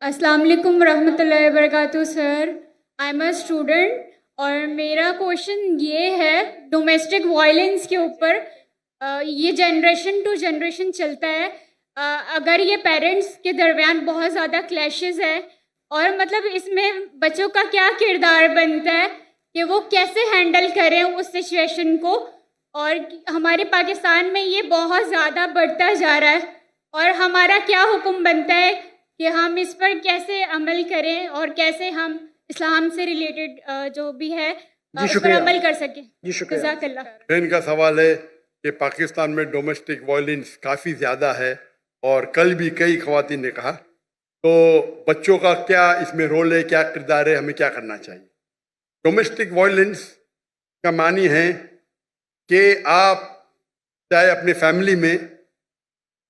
السلام علیکم ورحمۃ اللہ وبرکاتہ سر. آئی ایم اے اسٹوڈنٹ اور میرا کوشچن یہ ہے ڈومیسٹک وائلنس کے اوپر. یہ جنریشن ٹو جنریشن چلتا ہے. اگر یہ پیرنٹس کے درمیان بہت زیادہ کلیشز ہے اور مطلب اس میں بچوں کا کیا کردار بنتا ہے کہ وہ کیسے ہینڈل کریں اس سچویشن کو. اور ہمارے پاکستان میں یہ بہت زیادہ بڑھتا جا رہا ہے اور ہمارا کیا حکم بنتا ہے کہ ہم اس پر کیسے عمل کریں اور کیسے ہم اسلام سے ریلیٹڈ جو بھی ہے اس پر عمل کر سکیں. جزاک اللہ. بہن کا سوال ہے کہ پاکستان میں ڈومیسٹک وائلنس کافی زیادہ ہے اور کل بھی کئی خواتین نے کہا تو بچوں کا کیا اس میں رول ہے, کیا کردار ہے, ہمیں کیا کرنا چاہیے. ڈومیسٹک وائلنس کا معنی ہے کہ آپ چاہے اپنے فیملی میں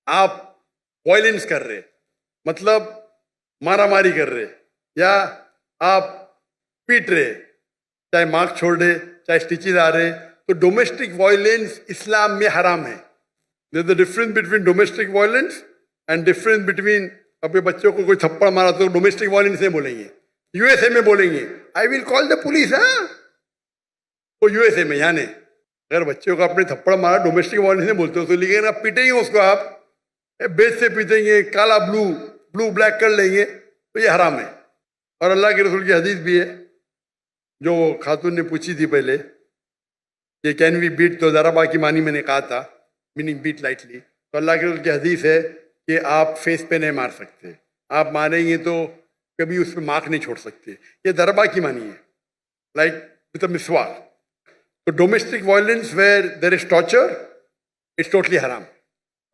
آپ وائلنس کر رہے, مطلب مارا ماری کر رہے یا آپ پیٹ رہے, چاہے مارک چھوڑ رہے چاہے اسٹیچز آ رہے, تو ڈومیسٹک وائلنس اسلام میں حرام ہے. There is a difference between domestic violence and difference between اپنے بچوں کو کوئی تھپڑ مارا تو ڈومیسٹک وائلنس نہیں بولیں گے, یو ایس اے میں بولیں گے آئی ول کال دا پولیس. وہ یو ایس اے میں یعنی اگر بچوں کو اپنے تھپڑ مارا ڈومیسٹک وائلنس نہیں بولتے ہو تو لیکن آپ پیٹیں گے اس کو, آپ بیچ سے پیٹیں گے, کالا بلو بلیک کر لیں گے تو یہ حرام ہے. اور اللہ کے رسول کی حدیث بھی ہے جو خاتون نے پوچھی تھی پہلے کہ کین وی بیٹ, تو ضربہ کی معنی میں نے کہا تھا میننگ بیٹ لائٹلی, تو اللہ کے رسول کی حدیث ہے کہ آپ فیس پہ نہیں مار سکتے, آپ ماریں گے تو کبھی اس پہ مارک نہیں چھوڑ سکتے. یہ ضربہ کی معنی ہے لائک وتھ اے مسواک. تو domestic violence where there is torture it's totally حرام.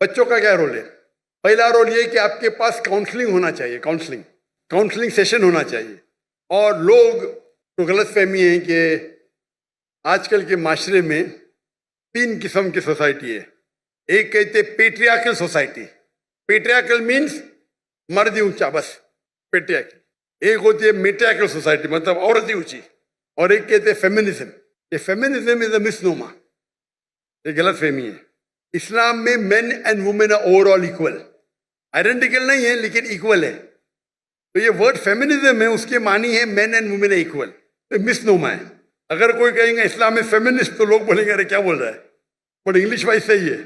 بچوں کا کیا رول ہے؟ پہلا رول یہ کہ آپ کے پاس کاؤنسلنگ ہونا چاہیے, کاؤنسلنگ سیشن ہونا چاہیے. اور لوگ تو غلط فہمی ہے کہ آج کل کے معاشرے میں 3 قسم کی سوسائٹی ہے. ایک کہتے پیٹریارکل سوسائٹی, پیٹریارکل مینس مرد ہی اونچا, بس پیٹریارکل. ایک ہوتی ہے میٹریارکل سوسائٹی, مطلب عورت ہی اونچی. اور ایک کہتے فیمنزم. یہ فیمنزم از اے مسنوما, یہ غلط فہمی ہے. اسلام میں men and women are overall equal, identical نہیں ہے لیکن ایکول ہے. تو یہ ورڈ فیمنزم ہے, اس کے معنی ہے مین اینڈ وومن ایکول, تو مس نوما ہے. اگر کوئی کہیں گے اسلام میں فیمنسٹ تو لوگ بولیں گے ارے کیا بول رہا ہے, بٹ انگلش وائز صحیح ہے.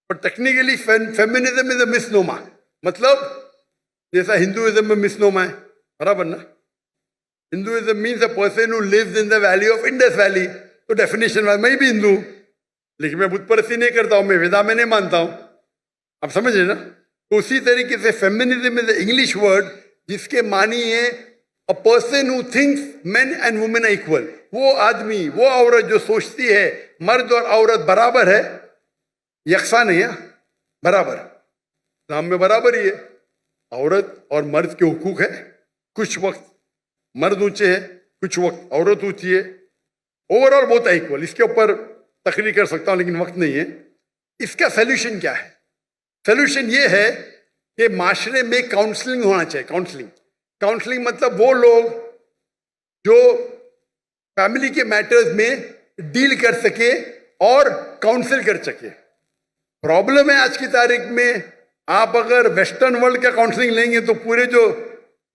بٹ ٹیکنیکلی فیمنزم از اے مس نوما, مطلب جیسا ہندوازم میں مس نوما ہے, برابر نا. Hinduism means a person who leaves in the valley of Indus valley. تو ڈیفینیشن میں بھی ہندو ہوں لیکن میں بت پرستی نہیں کرتا ہوں, میں ویدا میں نہیں مانتا ہوں, آپ سمجھ رہے نا. تو اسی طریقے سے feminism is A English word جس کے معنی ہے a person who thinks men and women are equal. وہ آدمی, وہ عورت جو سوچتی ہے مرد اور عورت برابر ہے, یکساں نہیں ہے, برابر. اسلام میں برابر ہی ہے, عورت اور مرد کے حقوق ہے. کچھ وقت مرد اونچے ہے, کچھ وقت عورت اونچی ہے, اوور آل بہت ایکول. اس کے اوپر تقریر کر سکتا ہوں لیکن وقت نہیں ہے. اس کا سلیوشن کیا ہے؟ سلیوشن یہ ہے کہ معاشرے میں کاؤنسلنگ ہونا چاہیے. کاؤنسلنگ مطلب وہ لوگ جو فیملی کے میٹرز میں ڈیل کر سکے اور کاؤنسل کر سکے. پرابلم ہے آج کی تاریخ میں, آپ اگر ویسٹرن ورلڈ کا کاؤنسلنگ لیں گے تو پورے جو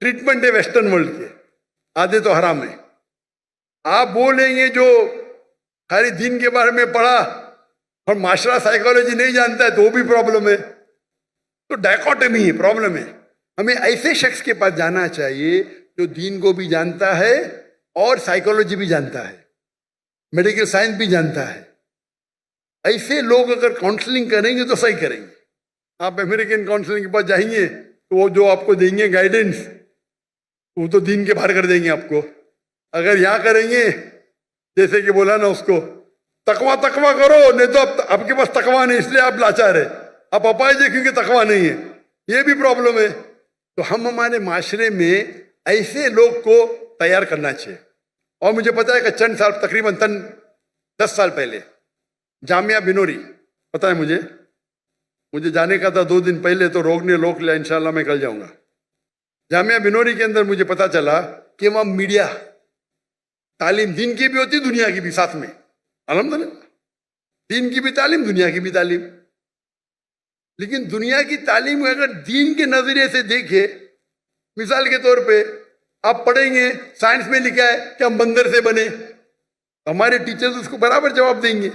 ٹریٹمنٹ ہے ویسٹرن ورلڈ کے آدھے تو حرام ہے. آپ وہ لیں گے جو خالی دین کے بارے میں پڑھا اور معاشرہ سائیکالوجی نہیں جانتا ہے تو وہ بھی پرابلم ہے. تو ڈائکوٹمی ہے, پرابلم ہے. ہمیں ایسے شخص کے پاس جانا چاہیے جو دین کو بھی جانتا ہے اور سائیکالوجی بھی جانتا ہے, میڈیکل سائنس بھی جانتا ہے. ایسے لوگ اگر کاؤنسلنگ کریں گے تو صحیح کریں گے. آپ امریکن کاؤنسلنگ کے پاس جائیں گے تو وہ جو آپ کو دیں گے گائیڈنس وہ تو دین کے باہر کر دیں گے آپ کو. اگر یہاں کریں گے جیسے کہ بولا نا اس کو تقوی کرو, نہیں تو آپ کے پاس تقوی نہیں اس لیے آپ لاچار ہے, آپ اپائے جے کیونکہ تقوی نہیں ہے, یہ بھی پرابلم ہے. تو ہم ہمارے معاشرے میں ایسے لوگ کو تیار کرنا چاہیے. اور مجھے پتا ہے کہ چند سال تقریباً 10 سال پہلے جامعہ بنوری, پتہ ہے مجھے جانے کا تھا 2 دن پہلے, تو روک لیا, انشاءاللہ میں کل جاؤں گا. جامعہ بنوری کے اندر مجھے پتا چلا کہ وہاں میڈیا, تعلیم دین کی بھی ہوتی دنیا کی بھی ساتھ میں, الحمدللہ دین کی بھی تعلیم دنیا کی بھی تعلیم. لیکن دنیا کی تعلیم اگر دین کے نظریے سے دیکھے مثال کے طور پہ آپ پڑھیں گے سائنس میں لکھا ہے کہ ہم بندر سے بنے، ہمارے ٹیچرز اس کو برابر جواب دیں گے.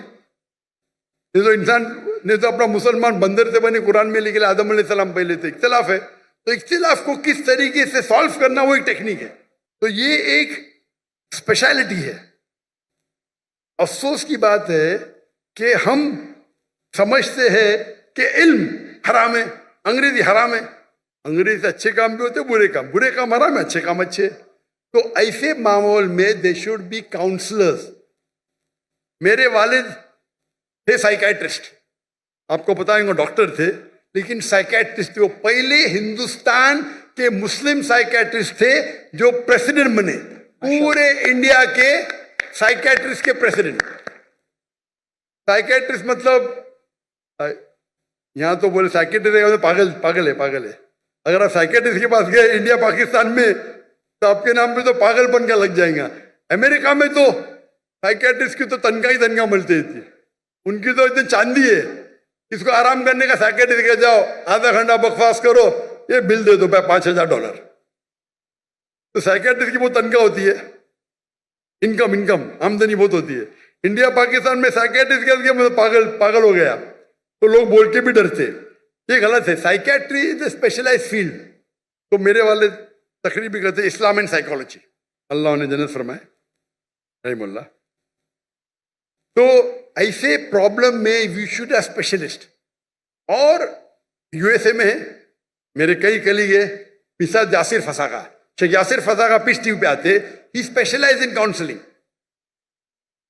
یہ تو انسان نے تو اپنا مسلمان بندر سے بنے قرآن میں لکھا، آدم علیہ السلام پہلے تھے. اختلاف ہے، تو اختلاف کو کس طریقے سے سالو کرنا وہ ایک ٹیکنیک ہے. تو یہ ایک اسپیشلٹی ہے. افسوس کی بات ہے کہ ہم سمجھتے ہیں کہ علم حرام ہے، انگریزی حرام ہے. انگریزی سے اچھے کام بھی ہوتے ہیں، برے کام حرام ہے، اچھے کام اچھے. تو ایسے ماحول میں دے شوڈ بی کاؤنسلرز. میرے والد تھے سائیکیٹرسٹ، آپ کو بتائیں گے ڈاکٹر تھے لیکن سائیکیٹرسٹ تھے. وہ پہلے ہندوستان کے مسلم سائیکیٹرسٹ تھے جو پریسیڈنٹ بنے، پورے انڈیا کے سائیکیٹرسٹ کے پریسیڈنٹ. سائیکیٹرسٹ مطلب یہاں تو بولے سائیکیٹرسٹ پاگل ہے. اگر آپ سائیکیٹرسٹ کے پاس گئے انڈیا پاکستان میں تو آپ کے نام پہ تو پاگل بن کا لگ جائیں گا. امریکہ میں تو سائیکیٹرسٹ کی تو تنخواہ ملتی تھی، ان کی تو اتنی چاندی ہے. اس کو آرام کرنے کا سائیکیٹرسٹ کے جاؤ آدھا گھنٹہ بکواس کرو، یہ بل دے دو $5,000. تو سائیکیٹرسٹ کی بہت تنخواہ ہوتی ہے، انکم آمدنی بہت ہوتی ہے. انڈیا پاکستان میں سائیکیٹرسٹ کے پاگل ہو گیا تو لوگ بول کے بھی ڈرتے. یہ غلط ہے. سائیکیٹری از اے اسپیشلائز فیلڈ. تو میرے والے تقریر بھی کرتے اسلام اینڈ سائیکالوجی، اللہ انہیں جنت فرمائے رحم اللہ. تو ایسے پرابلم میں وی شوڈ اے اسپیشلسٹ. اور یو ایس اے میں میرے کئی کلیگ ہیں، مثال یاسر فساقہ، شیخ یاسر فساقہ پیس ٹی وی پہ آتے، ہی specialize in counselling.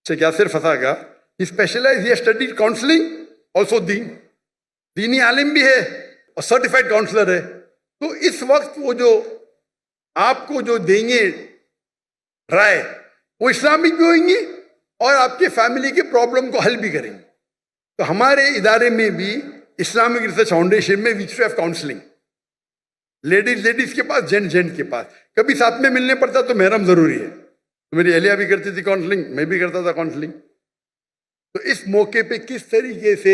Sheikh Yasir Fazaga he specialise, he studied counselling also دینی عالم بھی ہے اور سرٹیفائڈ کاؤنسلر ہے. تو اس وقت وہ جو آپ کو جو دیں گے رائے وہ اسلامک بھی ہوئیں گی اور آپ کے فیملی کے پرابلم کو حل بھی کریں گے. تو ہمارے ادارے میں بھی اسلامک ریسرچ فاؤنڈیشن میں we should have counselling. Ladies کے پاس، جینٹ کے پاس. کبھی ساتھ میں ملنے پڑتا تو محرم ضروری ہے. میری اہلیہ بھی کرتی تھی کاؤنسلنگ، میں بھی کرتا تھا کاؤنسلنگ. تو اس موقع پہ کس طریقے سے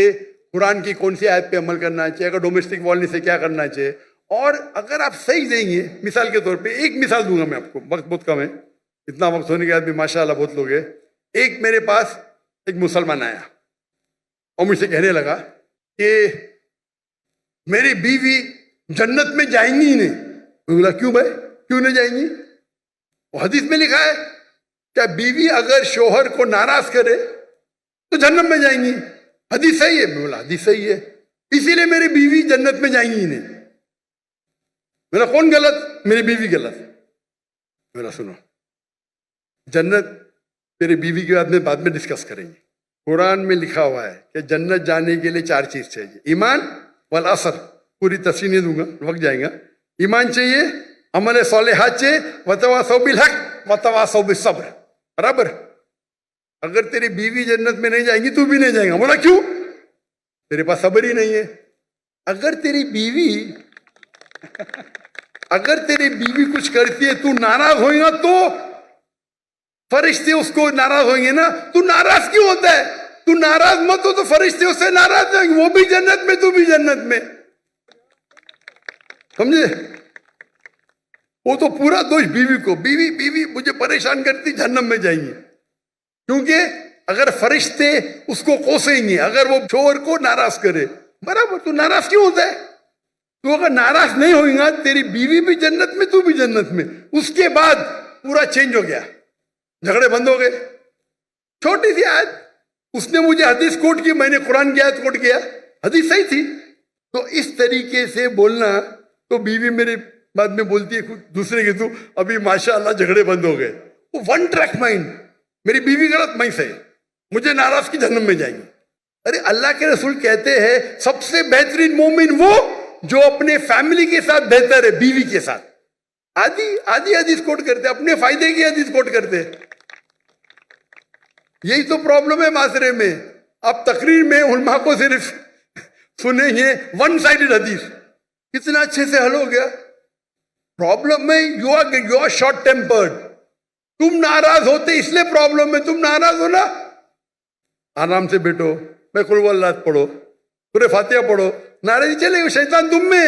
قرآن کی کون سی آیت پہ عمل کرنا چاہیے، اگر ڈومیسٹک وائلنس سے کیا کرنا چاہیے. اور اگر آپ صحیح دیں گے، مثال کے طور پہ ایک مثال دوں گا میں آپ کو، وقت بہت کم ہے، اتنا وقت ہونے کے بعد بھی ماشاء اللہ بہت لوگ ہیں. ایک میرے پاس ایک مسلمان آیا اور مجھ سے کہنے لگا کہ میری بیوی جنت میں جائیں گی ہی نہیں. میں بولا کیوں بھائی، کیوں نہیں جائیں گی؟ وہ حدیث میں لکھا ہے کہ بیوی اگر شوہر کو ناراض کرے تو جنت میں جائیں گی. حدیث صحیح ہے. میں بولا حدیث صحیح ہے، اسی لیے میری بیوی جنت میں جائیں گی ہی نہیں. میرا کون غلط؟ میری بیوی غلط. میرا سنو، جنت تیری بیوی کے بعد میں ڈسکس کریں گے. قرآن میں لکھا ہوا ہے کہ جنت جانے کے لیے 4 چیز چاہیے. ایمان والعصر، پوری تفصیل نہیں دوں گا، وقت جائیں گا. ایمان چاہیے، عمل صالحات چاہیے، وتواصوا بالحق وتواصوا بالصبر. برابر. اگر تیری بیوی جنت میں نہیں جائیں گی تو بھی نہیں جائیں گا. بولا کیوں؟ تیرے پاس صبر ہی نہیں ہے. اگر تیری بیوی کچھ کرتی ہے تو ناراض ہوئے گا تو فرشتے اس کو ناراض ہوئیں گے نا. تو ناراض کیوں ہوتا ہے؟ تو ناراض مت ہو تو فرشتے اس سے ناراض ہوئیں گے، وہ بھی جنت میں تو بھی جنت میں. سمجھے؟ وہ تو پورا دوش بیوی کو، بیوی مجھے پریشان کرتی، جہنم میں جائیں گی. کیونکہ اگر فرشتے اس کو کوسیں گے اگر وہ شوہر کو ناراض کرے. برابر. تو ناراض کیوں ہوتا ہے؟ تو اگر ناراض نہیں ہوئیں گا تیری بیوی بھی جنت میں تو بھی جنت میں. اس کے بعد پورا چینج ہو گیا، جھگڑے بند ہو گئے. چھوٹی سی آیت، اس نے مجھے حدیث کوٹ کی، میں نے قرآن کی آیت کوٹ کیا، حدیث صحیح تھی. تو اس طریقے سے بولنا. تو بیوی میرے بعد میں بولتی ہے دوسرے کے، تو ابھی ماشاءاللہ جھگڑے بند ہو گئے. وہ ون ٹریک مائنڈ، میری بیوی غلط میں صحیح، مجھے ناراض کی جہنم میں جائیں گے. ارے اللہ کے رسول کہتے ہیں سب سے بہترین مومن وہ جو اپنے فیملی کے ساتھ بہتر ہے، بیوی کے ساتھ. آدھی حدیث کوٹ کرتے، اپنے فائدے کی حدیث کوٹ کرتے. یہی تو پرابلم ہے معاشرے میں. آپ تقریر میں علماء کو صرف سنیں گے ون سائیڈڈ حدیث، کتنا اچھے سے حل ہو گیا. پرابلم میں یو آر شارٹ ٹیمپرڈ. تم ناراض ہوتے اس لیے پرابلم ہے. تم ناراض ہو نا، آرام سے بیٹھو، میں قل اللہ پڑھو، سورہ فاتحہ پڑھو، ناراضی چلے گی، شیطان تم میں.